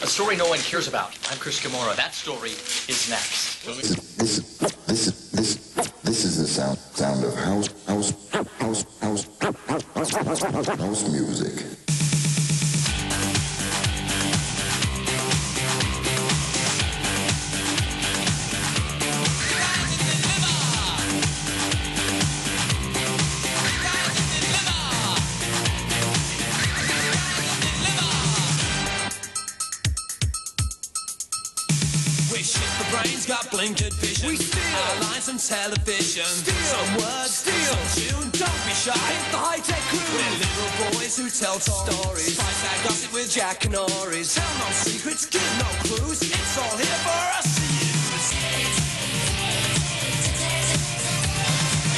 A story no one cares about. I'm Chris Gamora. That story is next. This is the sound of house music. Brains got blinkered vision. We steal our lines from television. Steal some words, steal some tune. Don't be shy. It's the high-tech crew. We're little boys who tell stories. Spice that gossip with Jack and Norris. Tell no secrets, give no clues. It's all here for us to use.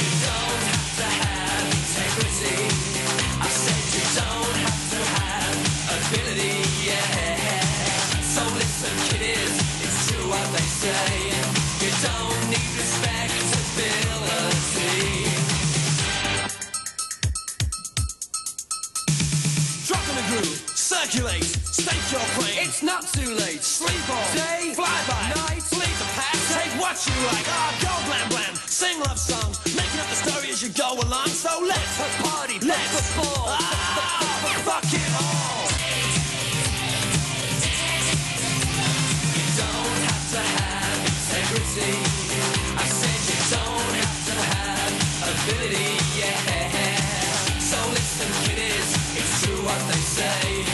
You don't have to have integrity. I said you don't have to have ability. Yeah. So listen, kiddies. What they say, you don't need respectability. Drop in the groove, circulate, stake your claim. It's not too late. Sleep all day, fly by night, leave the past, take what you like. Go blam blam, sing love songs, making up the story as you go along. So let's party, let's ball. Fuck it all. I said you don't have to have ability, yeah. So listen, kiddies, it's true what they say.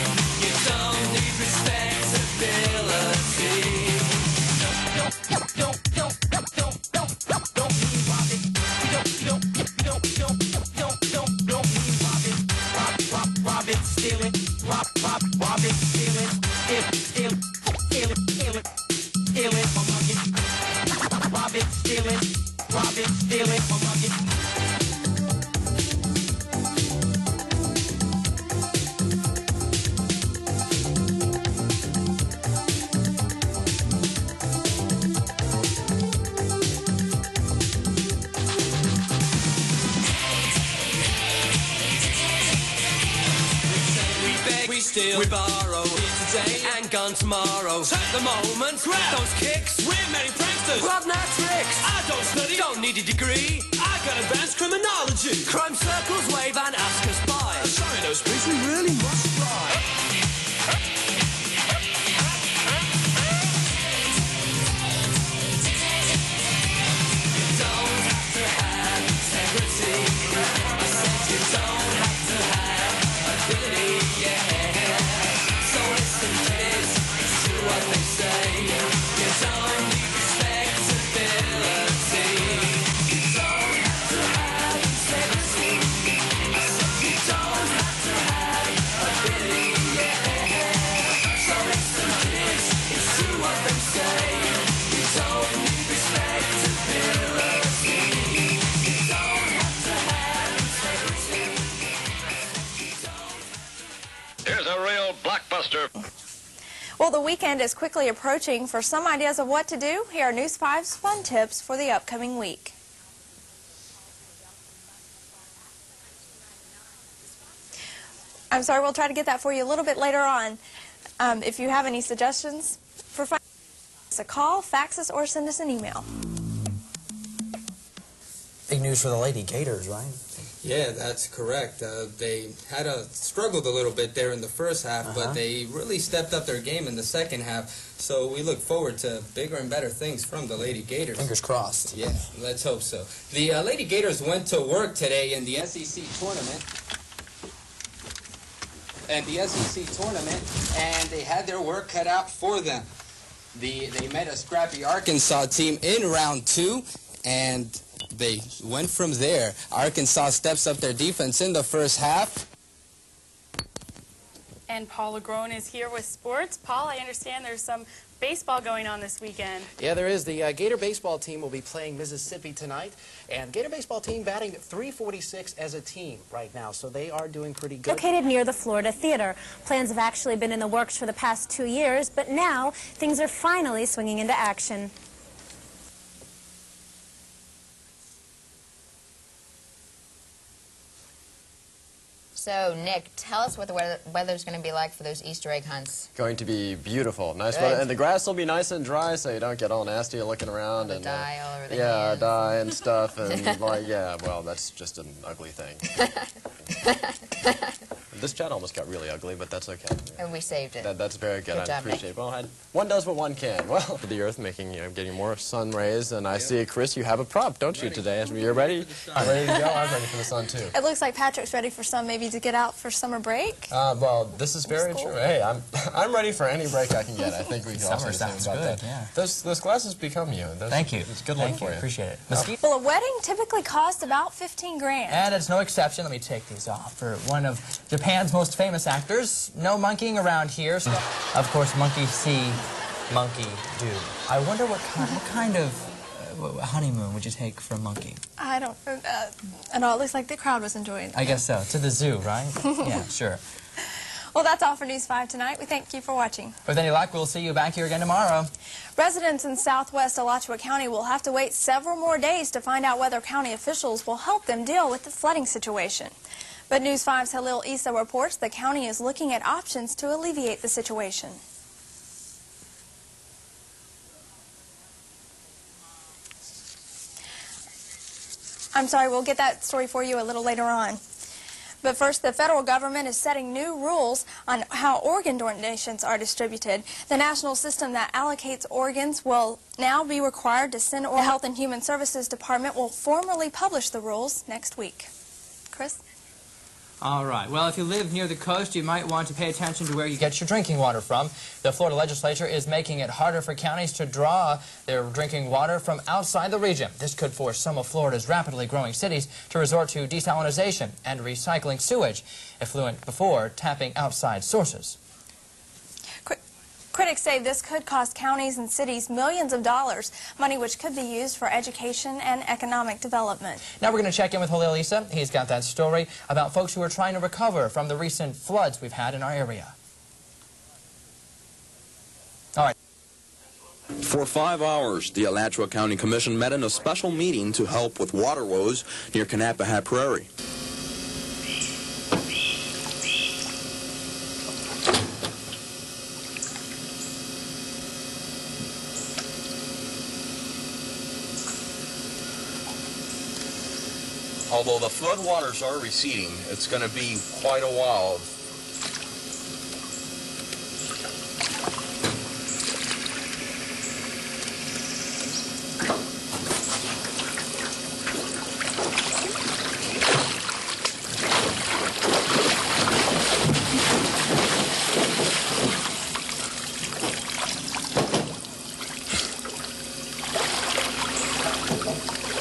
You don't need respectability. Don't rob it, steal it, rob it, steal it, steal it, steal it, steal it, steal it, rob it, steal it, rob it, steal it, rob it. We steal, we borrow, here today and gone tomorrow. Take the moment, grab those kicks. We're many pranksters, grab no tricks. I don't study, don't need a degree. I got advanced criminology. Crime circles wave and ask us by. Sorry, those streets we really must fly. You don't have to have integrity. I said you don't have to have ability, yeah. What they say, you don't need respectability. You don't have to have integrity. I said you don't have to have ability, yeah. So listen, kids, it's true what they say. You don't need respectability. You don't have to have integrity. Here's a real blockbuster. Well, the weekend is quickly approaching. For some ideas of what to do, here are News 5's fun tips for the upcoming week. I'm sorry, we'll try to get that for you a little bit later on. If you have any suggestions for fun, give us a call, fax us, or send us an email. Big news for the Lady Gators, right? Yeah, that's correct. They had struggled a little bit there in the first half, but they really stepped up their game in the second half. So we look forward to bigger and better things from the Lady Gators. Fingers crossed. Yeah, let's hope so. The Lady Gators went to work today in the SEC tournament. And they had their work cut out for them. They met a scrappy Arkansas team in round 2, and they went from there. Arkansas steps up their defense in the first half. And Paul LeGrone is here with sports. Paul, I understand there's some baseball going on this weekend. Yeah, there is. The Gator baseball team will be playing Mississippi tonight. And Gator baseball team batting .346 as a team right now, so they are doing pretty good. Located near the Florida Theater. Plans have actually been in the works for the past 2 years, but now things are finally swinging into action. So, Nick, tell us what the weather's going to be like for those Easter egg hunts. Going to be beautiful. Nice Good. weather. And the grass will be nice and dry so you don't get all nasty looking around. The and dye all over the yeah, hands. dye and stuff. And, like, yeah, well, that's just an ugly thing. This chat almost got really ugly, but that's okay. And we saved it. That's very good. Good I job, appreciate Nick. it. Well, one does what one can. Well, for the Earth making, getting more sun rays. And I see, Chris, you have a prop, don't you, today? You're ready? I'm ready to go. I'm ready for the sun, too. It looks like Patrick's ready for some, maybe to get out for summer break. Well, this is very true. Hey, I'm ready for any break I can get. I think we can all say Summer the same sounds about good, that. yeah. Those glasses become you. Thank you. It's a good look for you. Appreciate it. Well, a wedding typically costs about 15 grand. And it's no exception. Let me take these off. For one of Japan's most famous actors, no monkeying around here. So, of course, monkey see, monkey do. I wonder what kind of honeymoon would you take for a monkey? I don't know. It looks like the crowd was enjoying it. I guess so. To the zoo, right? Yeah, sure. Well, that's all for News 5 tonight. We thank you for watching. With any luck, we'll see you back here again tomorrow. Residents in southwest Alachua County will have to wait several more days to find out whether county officials will help them deal with the flooding situation. But News 5's Halil Issa reports the county is looking at options to alleviate the situation. I'm sorry, we'll get that story for you a little later on. But first, the federal government is setting new rules on how organ donations are distributed. The national system that allocates organs will now be required to send. The Health and Human Services Department will formally publish the rules next week. Chris? All right. Well, if you live near the coast, you might want to pay attention to where you get your drinking water from. The Florida legislature is making it harder for counties to draw their drinking water from outside the region. This could force some of Florida's rapidly growing cities to resort to desalination and recycling sewage, effluent before tapping outside sources. Critics say this could cost counties and cities millions of dollars, money which could be used for education and economic development. Now we're going to check in with Halil Issa. He's got that story about folks who are trying to recover from the recent floods we've had in our area. All right. For 5 hours, the Alachua County Commission met in a special meeting to help with water woes near Kanapahat Prairie. Although the floodwaters are receding, it's going to be quite a while.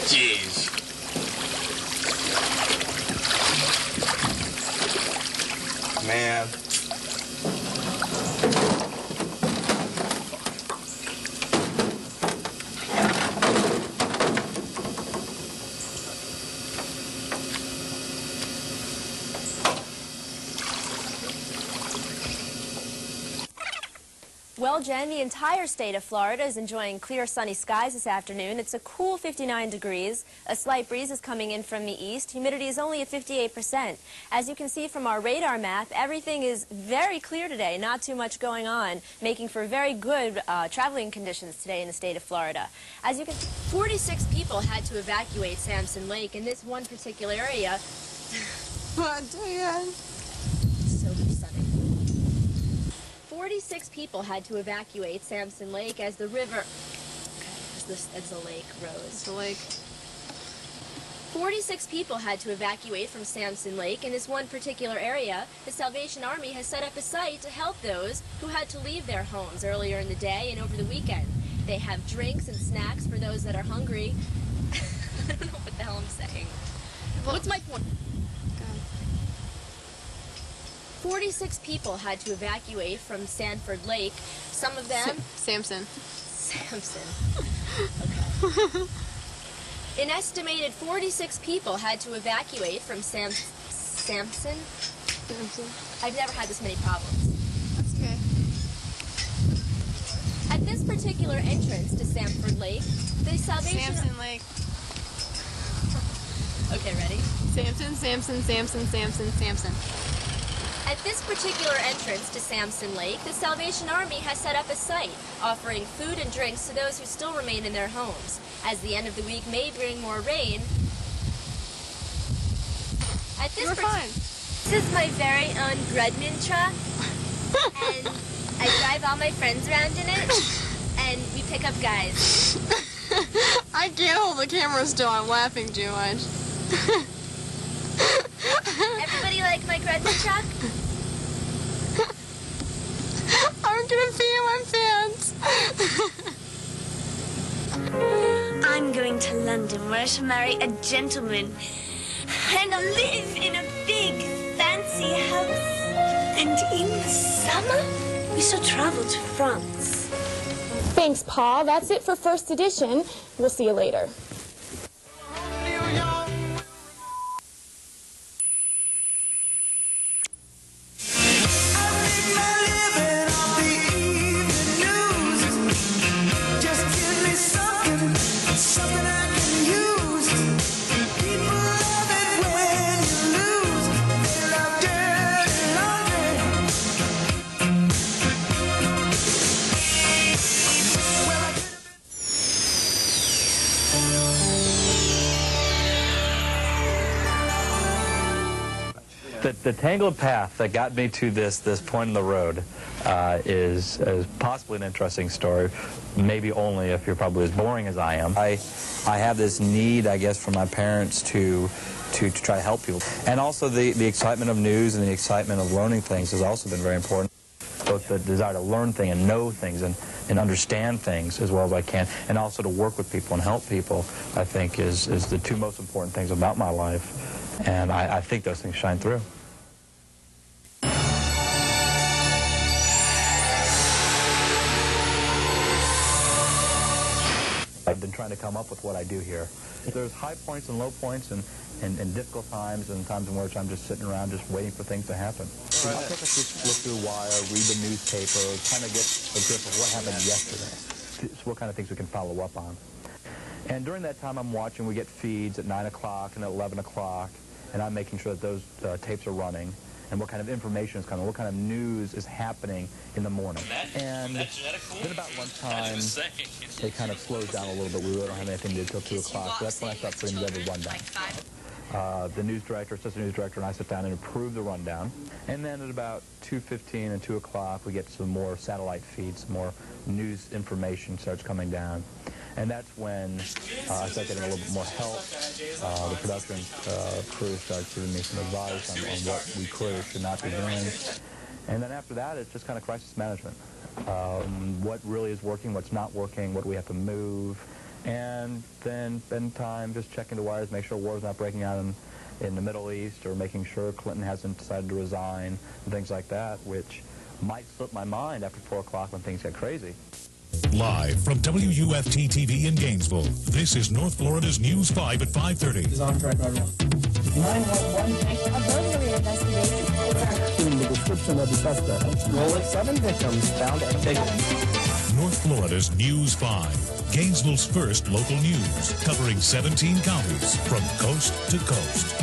Jeez. Man. Well, Jen, the entire state of Florida is enjoying clear, sunny skies this afternoon. It's a cool 59 degrees. A slight breeze is coming in from the east. Humidity is only at 58%. As you can see from our radar map, everything is very clear today. Not too much going on, making for very good traveling conditions today in the state of Florida. As you can see, 46 people had to evacuate Sampson Lake in this one particular area. What, Dan? So sunny. 46 people had to evacuate Sampson Lake as the river, as the lake rose. It's the lake. 46 people had to evacuate from Sampson Lake in this one particular area. The Salvation Army has set up a site to help those who had to leave their homes earlier in the day and over the weekend. They have drinks and snacks for those that are hungry. I don't know what the hell I'm saying. What's my point? 46 people had to evacuate from Sanford Lake. Some of them... Sampson. Okay. An estimated 46 people had to evacuate from Sampson? I've never had this many problems. That's okay. At this particular entrance to Sanford Lake, the Salvation... Sampson Lake. Okay, ready? Samson, Samson, Samson, Samson, Samson. At this particular entrance to Samson Lake, the Salvation Army has set up a site, offering food and drinks to those who still remain in their homes. As the end of the week may bring more rain, We're fine. This is my very own Grudman truck, and I drive all my friends around in it, and we pick up guys. I can't hold the camera still. I'm laughing too much. Everybody like my Grudman truck? I'm gonna pee in my pants. I'm going to London where I shall marry a gentleman. And I'll live in a big, fancy house. And in the summer, we shall travel to France. Thanks, Paul. That's it for first edition. We'll see you later. The tangled path that got me to this point in the road is possibly an interesting story, maybe only if you're probably as boring as I am. I have this need, I guess, from my parents to try to help people. And also the excitement of news and the excitement of learning things has also been very important. Both the desire to learn things and know things and understand things as well as I can, and also to work with people and help people, I think is the two most important things about my life. And I think those things shine through. I've been trying to come up with what I do here. There's high points and low points and difficult times and times in which I'm just sitting around just waiting for things to happen. I'll typically look through the wire, read the newspaper, kind of get a grip of what happened yesterday. So what kind of things we can follow up on. And during that time I'm watching, we get feeds at 9 o'clock and at 11 o'clock, and I'm making sure that those tapes are running, and what kind of information is coming, what kind of news is happening in the morning. And then about lunchtime, it kind of slows down a little bit. We really don't have anything to do until 2 o'clock, so that's when I start putting together the rundown. The news director, assistant news director, and I sit down and approve the rundown. And then at about 2:15 and 2 o'clock, we get some more satellite feeds, some more news information starts coming down. And that's when I start getting a little bit more help. The production crew starts giving me some advice on what we could or should not be doing. And then after that, it's just kind of crisis management. What really is working, what's not working, what do we have to move, and then spend time just checking the wires, make sure war's not breaking out in the Middle East, or making sure Clinton hasn't decided to resign, and things like that, which might slip my mind after 4 o'clock when things get crazy. Live from WUFT-TV in Gainesville, this is North Florida's News 5 at 5:30. Is on track right now. 911. A burglary investigation. In the description of the suspect. Rolling 7 victims found at taken. North Florida's News 5, Gainesville's first local news, covering 17 counties from coast to coast.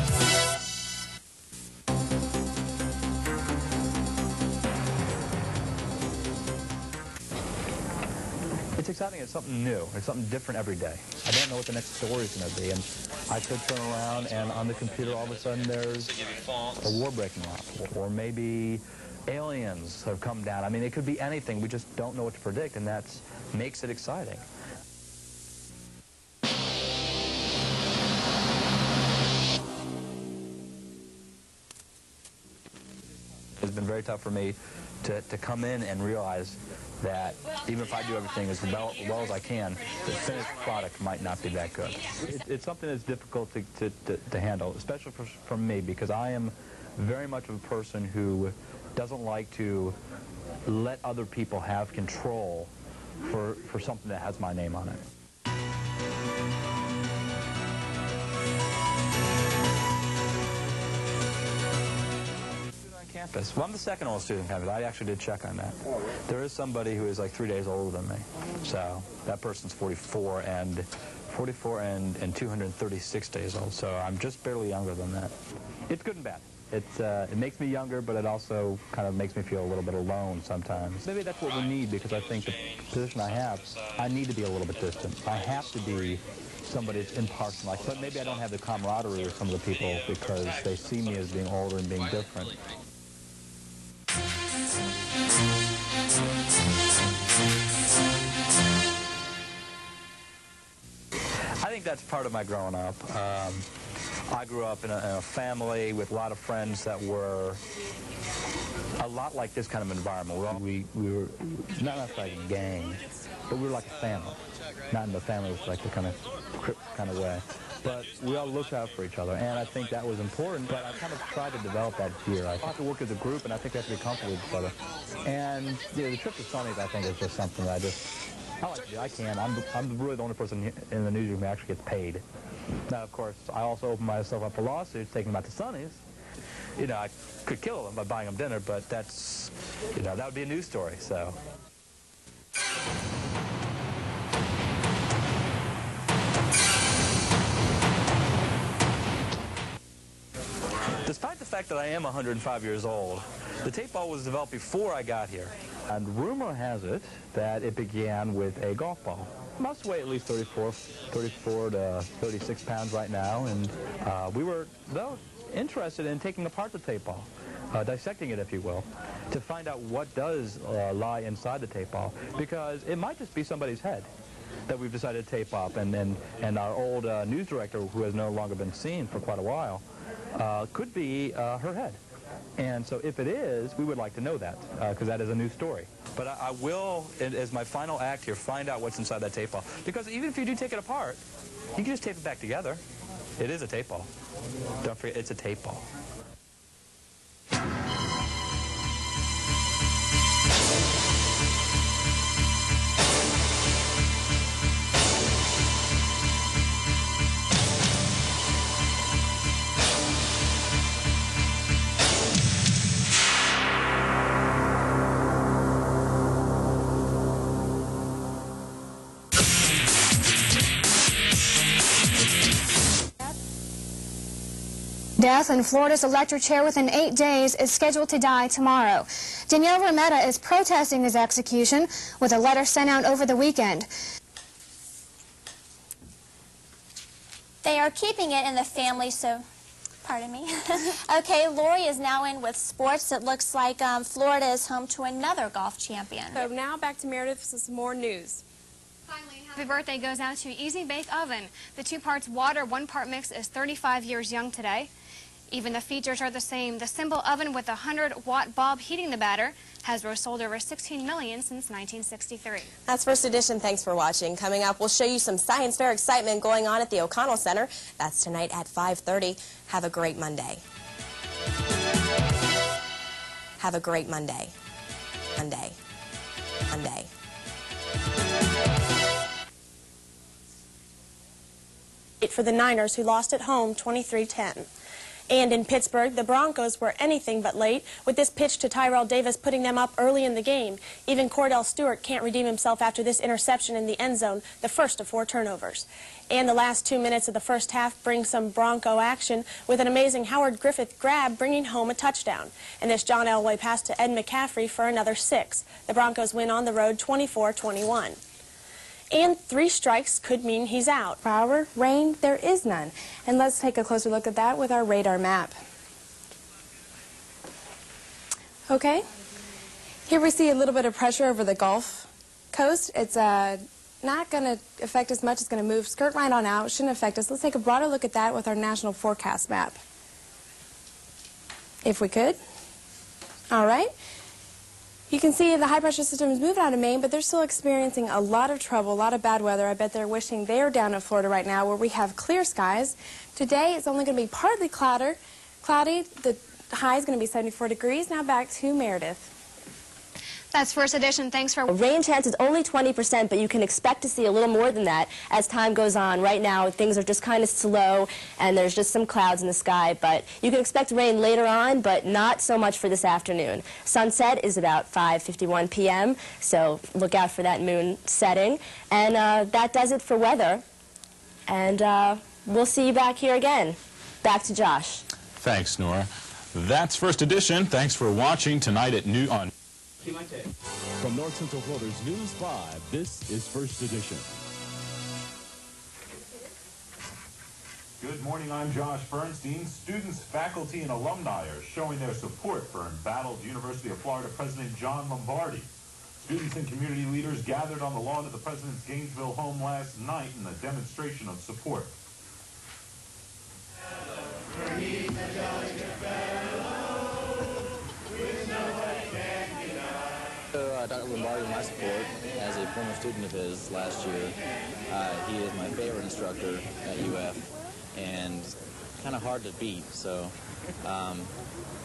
It's exciting. It's something new. It's something different every day. I don't know what the next story is going to be, and I could turn around and on the computer all of a sudden there's a war breaking out, or maybe aliens have come down. I mean, it could be anything. We just don't know what to predict, and that makes it exciting. It's been very tough for me to come in and realize that even if I do everything as well as I can, the finished product might not be that good. It's something that's difficult to handle, especially for me, because I am very much of a person who doesn't like to let other people have control for something that has my name on it. Campus. Well, I'm the second oldest student on campus. I actually did check on that. There is somebody who is like 3 days older than me. So that person's 44, and 44 and 236 days old, so I'm just barely younger than that. It's good and bad. It makes me younger, but it also kind of makes me feel a little bit alone sometimes. Maybe that's what we need, because I think the position I have, I need to be a little bit distant. I have to be somebody that's impartial. But maybe I don't have the camaraderie with some of the people because they see me as being older and being different. I think that's part of my growing up. I grew up in a family with a lot of friends that were a lot like this kind of environment. We were not like a gang, but we were like a family. Not in the family with like the kind of crip kind of way. But we all looked out for each other, and I think that was important, but I kind of tried to develop that here. I have to work as a group, and I think we have to be comfortable with each other. And the trip to Sunny's, I think, is just something that I like to do. I can. I'm really the only person in the newsroom who actually gets paid. Now, of course, I also opened myself up for lawsuits, taking them out to Sunny's. You know, I could kill them by buying them dinner, but that's, you know, that would be a news story, so. Despite the fact that I am 105 years old, the tape ball was developed before I got here. And rumor has it that it began with a golf ball. It must weigh at least 34 to 36 pounds right now, and we were, though, interested in taking apart the tape ball, dissecting it, if you will, to find out what does lie inside the tape ball, because it might just be somebody's head that we've decided to tape up, and our old news director, who has no longer been seen for quite a while, could be her head. And so if it is, we would like to know that, because that is a new story. But I will, as my final act here, find out what's inside that tape ball. Because even if you do take it apart, you can just tape it back together. It is a tape ball. Don't forget, it's a tape ball. Death in Florida's electric chair within 8 days is scheduled to die tomorrow. Danielle Rometta is protesting his execution with a letter sent out over the weekend. They are keeping it in the family, so pardon me. Okay, Lori is now in with sports. It looks like Florida is home to another golf champion. So now back to Meredith for some more news. Finally, happy birthday goes out to Easy Bake Oven. The 2 parts water, 1 part mix is 35 years young today. Even the features are the same. The simple oven with a 100-watt bulb heating the batter has sold over 16 million since 1963. That's First Edition. Thanks for watching. Coming up, we'll show you some science fair excitement going on at the O'Connell Center. That's tonight at 5:30. Have a great Monday. Have a great Monday. Monday. Monday. For the Niners, who lost at home 23-10. And in Pittsburgh, the Broncos were anything but late, with this pitch to Tyrell Davis putting them up early in the game. Even Cordell Stewart can't redeem himself after this interception in the end zone, the first of 4 turnovers. And the last 2 minutes of the first half bring some Bronco action, with an amazing Howard Griffith grab bringing home a touchdown. And this John Elway pass to Ed McCaffrey for another 6. The Broncos win on the road 24-21. And 3 strikes could mean he's out. Power, rain, there is none. And let's take a closer look at that with our radar map. Okay, here we see a little bit of pressure over the Gulf Coast. It's not going to affect us much. It's going to move skirt right on out. It shouldn't affect us. Let's take a broader look at that with our national forecast map. If we could. All right. You can see the high-pressure system is moving out of Maine, but they're still experiencing a lot of trouble, a lot of bad weather. I bet they're wishing they were down in Florida right now where we have clear skies. Today, it's only going to be partly cloudy. The high is going to be 74 degrees. Now back to Meredith. That's First Edition. Thanks for... Rain chance is only 20%, but you can expect to see a little more than that as time goes on. Right now, things are just kind of slow, and there's just some clouds in the sky. But you can expect rain later on, but not so much for this afternoon. Sunset is about 5:51 p.m., so look out for that moon setting. And that does it for weather. And we'll see you back here again. Back to Josh. Thanks, Nora. That's First Edition. Thanks for watching tonight at noon on. From North Central Florida's News 5, this is First Edition. Good morning, I'm Josh Bernstein. Students, faculty, and alumni are showing their support for embattled University of Florida President John Lombardi. Students and community leaders gathered on the lawn of the president's Gainesville home last night in a demonstration of support. Dr. Lombardi, my support as a former student of his last year. He is my favorite instructor at UF and kind of hard to beat. So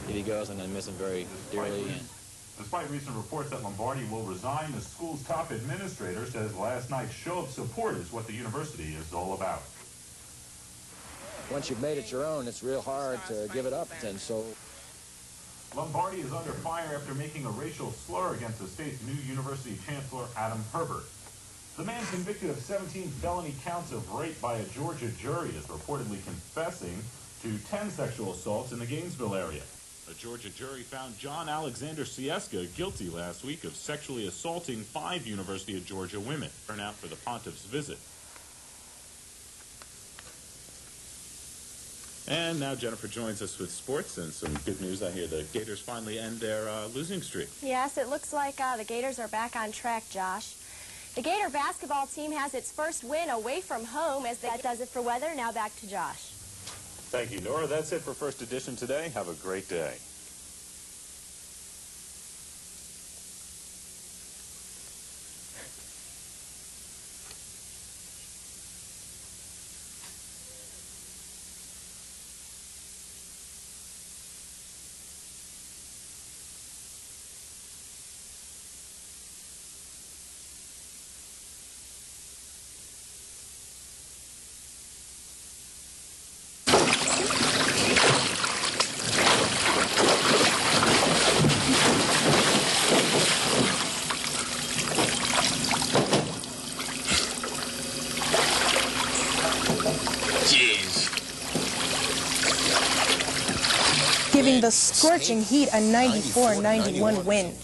if he goes, I'm going to miss him very dearly. Despite recent reports that Lombardi will resign, the school's top administrator says last night's show of support is what the university is all about. Once you've made it your own, it's real hard to give it up. And so Lombardi is under fire after making a racial slur against the state's new university chancellor, Adam Herbert. The man convicted of 17 felony counts of rape by a Georgia jury is reportedly confessing to 10 sexual assaults in the Gainesville area. A Georgia jury found John Alexander Sieska guilty last week of sexually assaulting 5 University of Georgia women. Turnout for the pontiff's visit. And now Jennifer joins us with sports and some good news. I hear the Gators finally end their losing streak. Yes, it looks like the Gators are back on track, Josh. The Gator basketball team has its first win away from home as that does it for weather. Now back to Josh. Thank you, Nora. That's it for First Edition today. Have a great day. Giving the scorching heat a 94-91 win.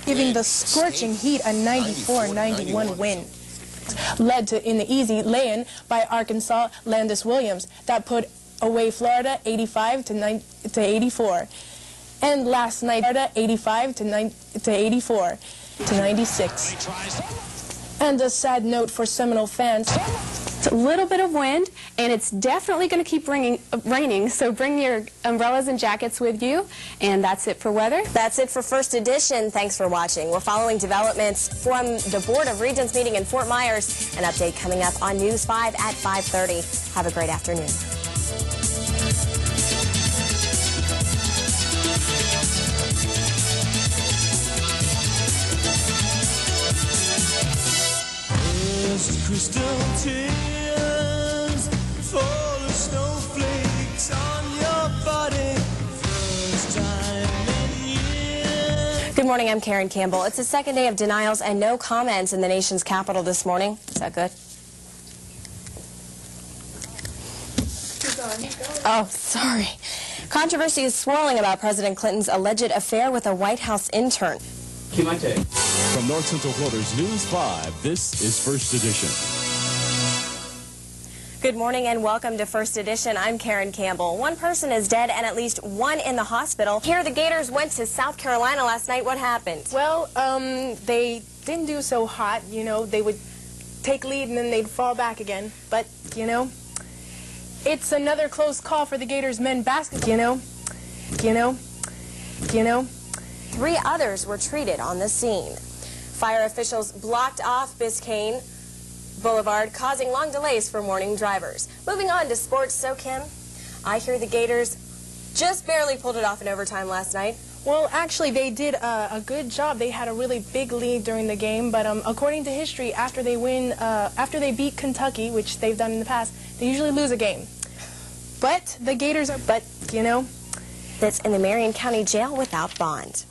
Giving the scorching heat a 94-91 win. Led to in the easy lay-in by Arkansas Landis Williams that put away Florida 85 to 84. And last night Florida 85 to 84 to 96. And a sad note for Seminole fans. It's a little bit of wind, and it's definitely going to keep raining, so bring your umbrellas and jackets with you. And that's it for weather. That's it for First Edition. Thanks for watching. We're following developments from the Board of Regents meeting in Fort Myers. An update coming up on News 5 at 5:30. Have a great afternoon. Crystal tears fall as snowflakes on your body. First time in years. Good morning, I'm Karen Campbell. It's the second day of denials and no comments in the nation's capital this morning. Is that good? Oh, sorry. Controversy is swirling about President Clinton's alleged affair with a White House intern. From North Central Florida's News 5, this is First Edition. Good morning and welcome to First Edition. I'm Karen Campbell. One person is dead and at least one in the hospital. Here the Gators went to South Carolina last night. What happened? Well, they didn't do so hot. You know, they would take lead and then they'd fall back again. But, you know, it's another close call for the Gators men basketball. You know. 3 others were treated on the scene. Fire officials blocked off Biscayne Boulevard, causing long delays for morning drivers. Moving on to sports, so Kim, I hear the Gators just barely pulled it off in overtime last night. Well, actually, they did a good job. They had a really big lead during the game, but according to history, after they beat Kentucky, which they've done in the past, they usually lose a game. But the Gators are, you know. That's in the Marion County Jail without bond.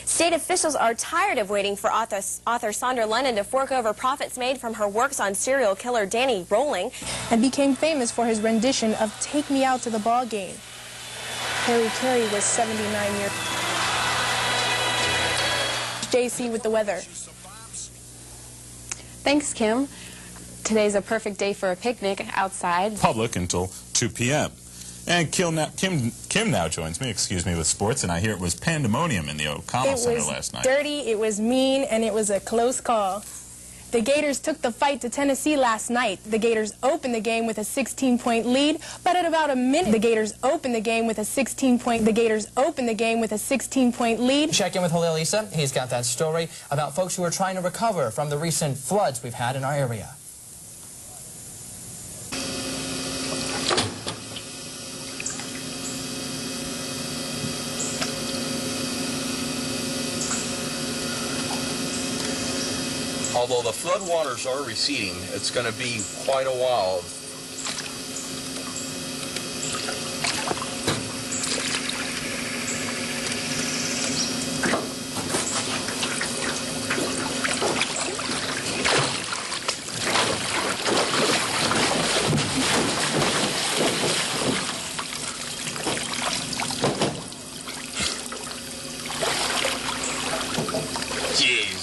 State officials are tired of waiting for author Sandra Lennon to fork over profits made from her works on serial killer Danny Rolling. And became famous for his rendition of Take Me Out to the Ball Game. Harry Carey was 79 years old. JC with the weather. Thanks, Kim. Today's a perfect day for a picnic outside. Public until 2 p.m. And Kim now joins me, with sports, and I hear it was pandemonium in the O'Connell Center last night. It was dirty, it was mean, and it was a close call. The Gators took the fight to Tennessee last night. The Gators opened the game with a 16-point lead, but at about a minute, the Gators opened the game with a 16-point lead. Check in with Halil Issa. He's got that story about folks who are trying to recover from the recent floods we've had in our area. Although the floodwaters are receding, it's going to be quite a while. Jeez.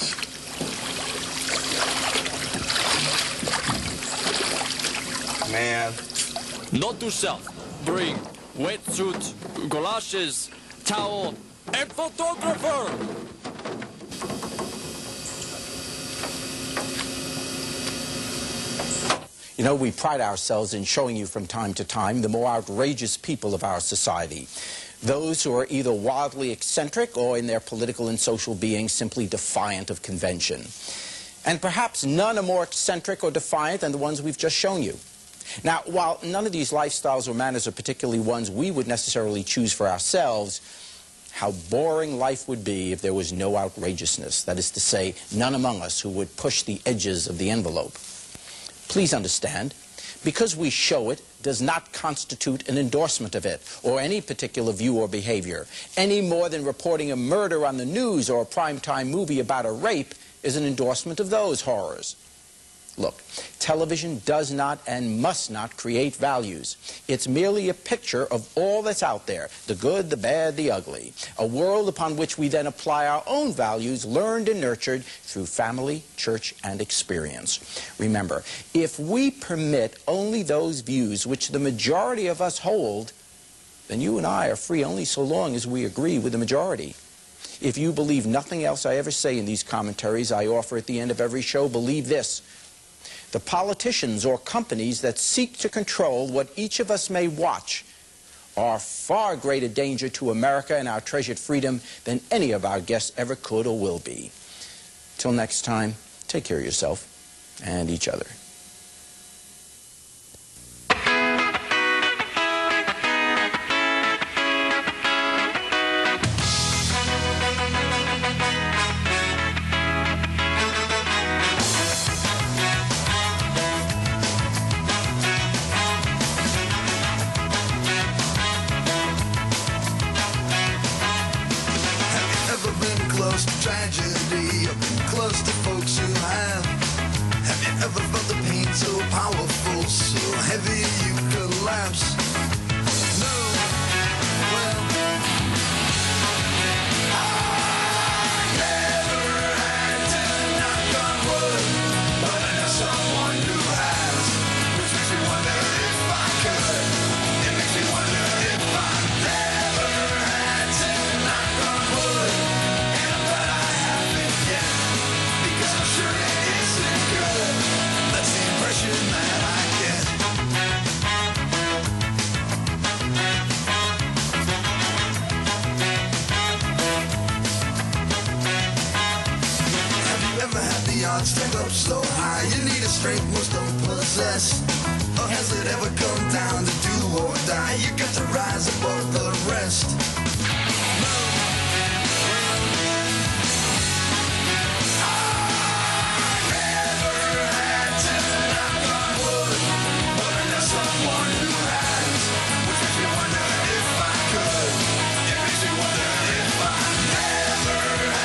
Man. Note to self, bring wetsuit, galoshes, towel, and photographer. You know, we pride ourselves in showing you from time to time the more outrageous people of our society. Those who are either wildly eccentric or in their political and social being simply defiant of convention. And perhaps none are more eccentric or defiant than the ones we've just shown you. Now, while none of these lifestyles or manners are particularly ones we would necessarily choose for ourselves, how boring life would be if there was no outrageousness. That is to say, none among us who would push the edges of the envelope. Please understand, because we show it does not constitute an endorsement of it or any particular view or behavior, any more than reporting a murder on the news or a primetime movie about a rape is an endorsement of those horrors. Look, television does not and must not create values. It's merely a picture of all that's out there, the good, the bad, the ugly. A world upon which we then apply our own values, learned and nurtured through family, church, and experience. Remember, if we permit only those views which the majority of us hold, then you and I are free only so long as we agree with the majority. If you believe nothing else I ever say in these commentaries I offer at the end of every show, believe this. The politicians or companies that seek to control what each of us may watch are far greater danger to America and our treasured freedom than any of our guests ever could or will be. Till next time, take care of yourself and each other. Close to tragedy, close to folks who have. Have you ever felt the pain so powerful, so heavy you collapse? No, well, I never had to knock on wood, but I know someone who has, which makes me wonder if I could. It makes me wonder if I never had to knock on wood. Strength up so high, you need a strength most don't possess. Or has it ever come down to do or die? You got to rise above the rest. No. I never had to knock on wood, but I know someone who has, which makes me wonder if I could. It makes me wonder if I never had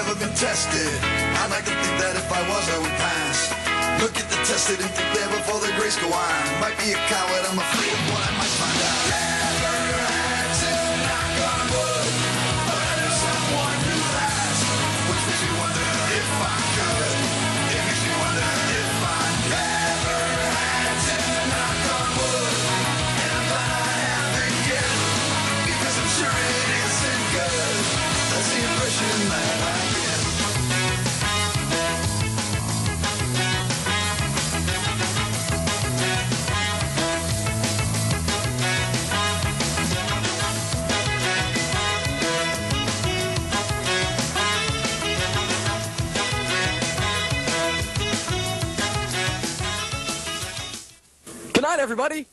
never been tested. I'd like to think that if I was, I would pass. Look at the test, didn't get there before the grades go on. Might be a coward, I'm afraid of what I might find out. Never had to knock on wood, but I knew someone who has, which makes me wonder if I could. It makes me wonder if I never had to knock on wood, and I'm glad I haven't yet, because I'm sure it isn't good. That's the impression that I get. Good night, everybody.